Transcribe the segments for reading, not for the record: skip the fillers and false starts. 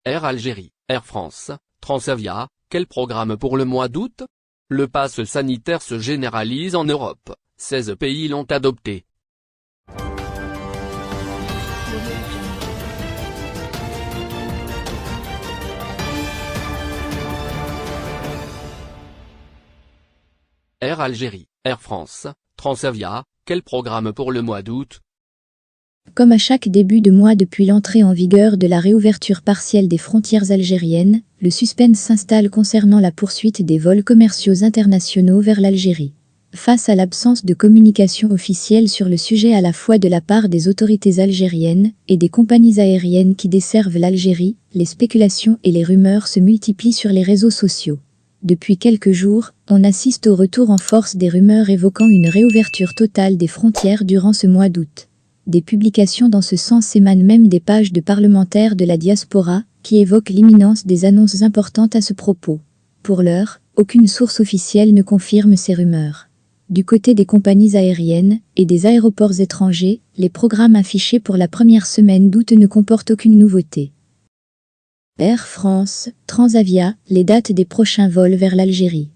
Air Algérie, Air France, Transavia, quel programme pour le mois d'août? Le pass sanitaire se généralise en Europe, 16 pays l'ont adopté. Air Algérie, Air France, Transavia, quel programme pour le mois d'août? Comme à chaque début de mois depuis l'entrée en vigueur de la réouverture partielle des frontières algériennes, le suspense s'installe concernant la poursuite des vols commerciaux internationaux vers l'Algérie. Face à l'absence de communication officielle sur le sujet à la fois de la part des autorités algériennes et des compagnies aériennes qui desservent l'Algérie, les spéculations et les rumeurs se multiplient sur les réseaux sociaux. Depuis quelques jours, on assiste au retour en force des rumeurs évoquant une réouverture totale des frontières durant ce mois d'août. Des publications dans ce sens émanent même des pages de parlementaires de la diaspora, qui évoquent l'imminence des annonces importantes à ce propos. Pour l'heure, aucune source officielle ne confirme ces rumeurs. Du côté des compagnies aériennes et des aéroports étrangers, les programmes affichés pour la première semaine d'août ne comportent aucune nouveauté. Air France, Transavia, les dates des prochains vols vers l'Algérie.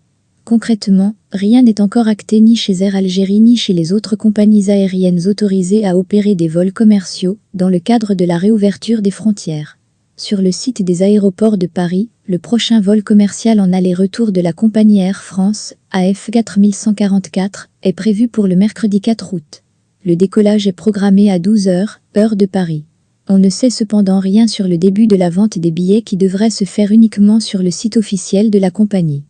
Concrètement, rien n'est encore acté ni chez Air Algérie ni chez les autres compagnies aériennes autorisées à opérer des vols commerciaux dans le cadre de la réouverture des frontières. Sur le site des aéroports de Paris, le prochain vol commercial en aller-retour de la compagnie Air France, AF 4144, est prévu pour le mercredi 4 août. Le décollage est programmé à 12 h, heure de Paris. On ne sait cependant rien sur le début de la vente des billets qui devrait se faire uniquement sur le site officiel de la compagnie.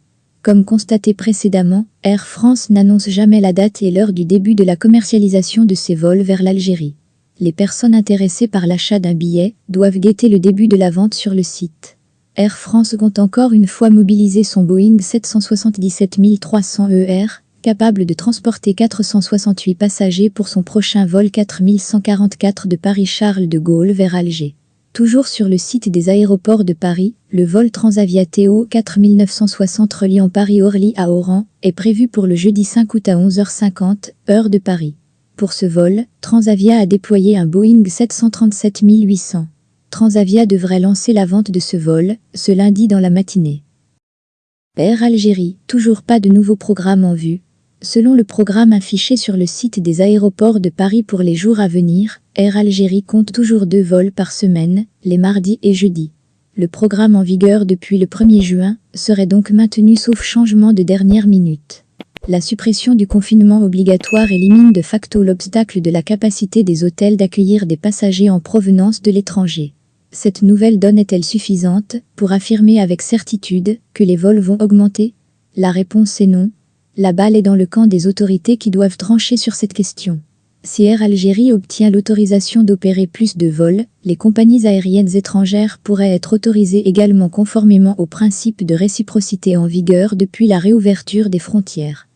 Comme constaté précédemment, Air France n'annonce jamais la date et l'heure du début de la commercialisation de ses vols vers l'Algérie. Les personnes intéressées par l'achat d'un billet doivent guetter le début de la vente sur le site. Air France compte encore une fois mobiliser son Boeing 777-300 ER, capable de transporter 468 passagers pour son prochain vol 4144 de Paris-Charles de Gaulle vers Alger. Toujours sur le site des aéroports de Paris, le vol Transavia TO 4960 reliant Paris-Orly à Oran est prévu pour le jeudi 5 août à 11h50, heure de Paris. Pour ce vol, Transavia a déployé un Boeing 737-800. Transavia devrait lancer la vente de ce vol, ce lundi dans la matinée. Air Algérie, toujours pas de nouveau programme en vue. Selon le programme affiché sur le site des aéroports de Paris pour les jours à venir, Air Algérie compte toujours 2 vols par semaine, les mardis et jeudis. Le programme en vigueur depuis le 1er juin serait donc maintenu sauf changement de dernière minute. La suppression du confinement obligatoire élimine de facto l'obstacle de la capacité des hôtels d'accueillir des passagers en provenance de l'étranger. Cette nouvelle donne est-elle suffisante pour affirmer avec certitude que les vols vont augmenter? La réponse est non. La balle est dans le camp des autorités qui doivent trancher sur cette question. Si Air Algérie obtient l'autorisation d'opérer plus de vols, les compagnies aériennes étrangères pourraient être autorisées également conformément au principe de réciprocité en vigueur depuis la réouverture des frontières.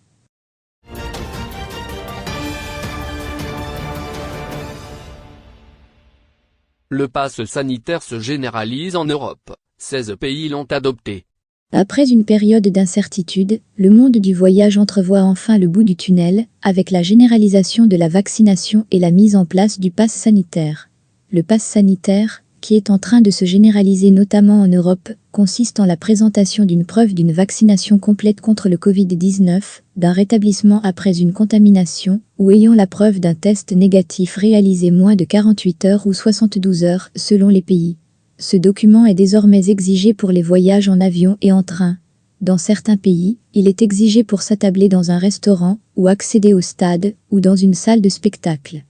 Le pass sanitaire se généralise en Europe, 16 pays l'ont adopté. Après une période d'incertitude, le monde du voyage entrevoit enfin le bout du tunnel, avec la généralisation de la vaccination et la mise en place du pass sanitaire. Le pass sanitaire, qui est en train de se généraliser notamment en Europe, consiste en la présentation d'une preuve d'une vaccination complète contre le Covid-19, d'un rétablissement après une contamination, ou ayant la preuve d'un test négatif réalisé moins de 48 heures ou 72 heures selon les pays. Ce document est désormais exigé pour les voyages en avion et en train. Dans certains pays, il est exigé pour s'attabler dans un restaurant, ou accéder au stade, ou dans une salle de spectacle.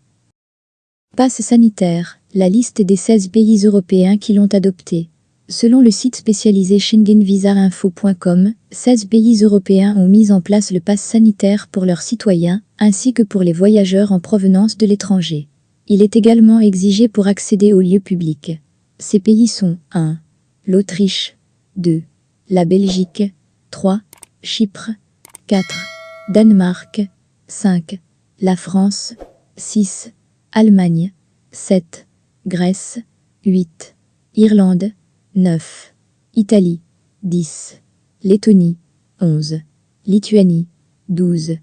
Pass sanitaire, la liste des 16 pays européens qui l'ont adopté. Selon le site spécialisé schengenvisainfo.com, 16 pays européens ont mis en place le pass sanitaire pour leurs citoyens, ainsi que pour les voyageurs en provenance de l'étranger. Il est également exigé pour accéder aux lieux publics. Ces pays sont 1. L'Autriche, 2. La Belgique, 3. Chypre, 4. Danemark, 5. La France, 6. Allemagne, 7. Grèce, 8. Irlande, 9. Italie, 10. Lettonie, 11. Lituanie, 12.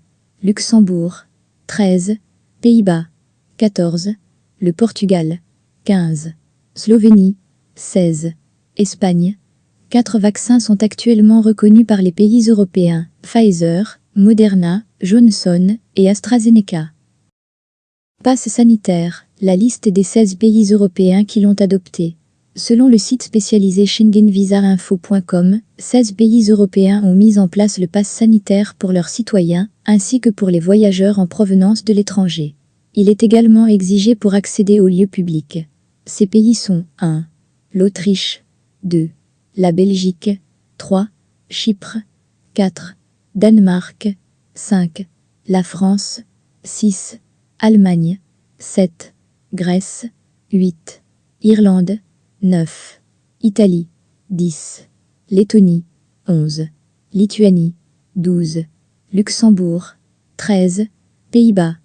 Luxembourg, 13. Pays-Bas, 14. Le Portugal, 15. Slovénie, 16. Espagne. 4 vaccins sont actuellement reconnus par les pays européens, Pfizer, Moderna, Johnson et AstraZeneca. Passe sanitaire, la liste des 16 pays européens qui l'ont adopté. Selon le site spécialisé schengenvisainfo.com, 16 pays européens ont mis en place le pass sanitaire pour leurs citoyens, ainsi que pour les voyageurs en provenance de l'étranger. Il est également exigé pour accéder aux lieux publics. Ces pays sont 1. L'Autriche, 2. La Belgique, 3. Chypre, 4. Danemark, 5. La France, 6. Allemagne, 7. Grèce, 8. Irlande, 9. Italie, 10. Lettonie, 11. Lituanie, 12. Luxembourg, 13. Pays-Bas,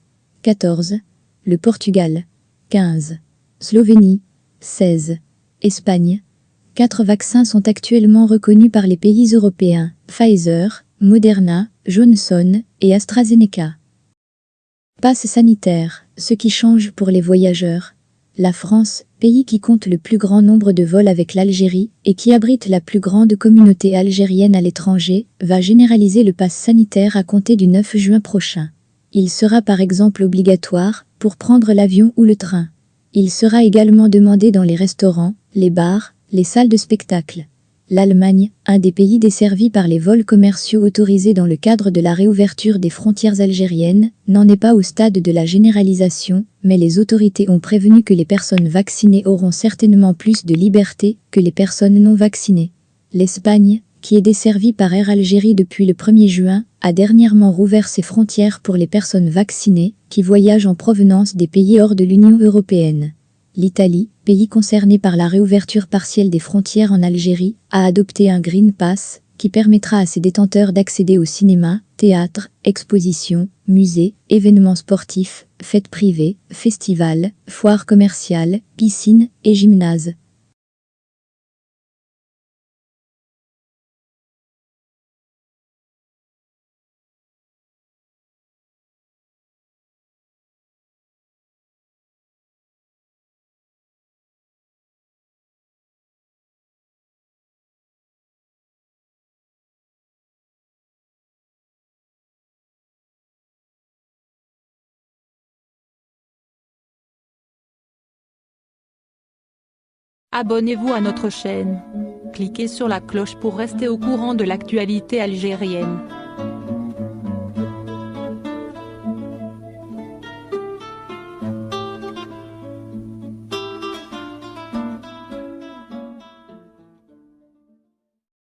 14. Le Portugal, 15. Slovénie, 16. Espagne. 4 vaccins sont actuellement reconnus par les pays européens, Pfizer, Moderna, Johnson et AstraZeneca. Passe sanitaire, ce qui change pour les voyageurs. La France, pays qui compte le plus grand nombre de vols avec l'Algérie et qui abrite la plus grande communauté algérienne à l'étranger, va généraliser le pass sanitaire à compter du 9 juin prochain. Il sera par exemple obligatoire pour prendre l'avion ou le train. Il sera également demandé dans les restaurants, les bars, les salles de spectacle. L'Allemagne, un des pays desservis par les vols commerciaux autorisés dans le cadre de la réouverture des frontières algériennes, n'en est pas au stade de la généralisation, mais les autorités ont prévenu que les personnes vaccinées auront certainement plus de liberté que les personnes non vaccinées. L'Espagne, qui est desservie par Air Algérie depuis le 1er juin, a dernièrement rouvert ses frontières pour les personnes vaccinées qui voyagent en provenance des pays hors de l'Union européenne. L'Italie, pays concerné par la réouverture partielle des frontières en Algérie, a adopté un Green Pass qui permettra à ses détenteurs d'accéder au cinéma, théâtre, expositions, musées, événements sportifs, fêtes privées, festivals, foires commerciales, piscines et gymnases. Abonnez-vous à notre chaîne. Cliquez sur la cloche pour rester au courant de l'actualité algérienne.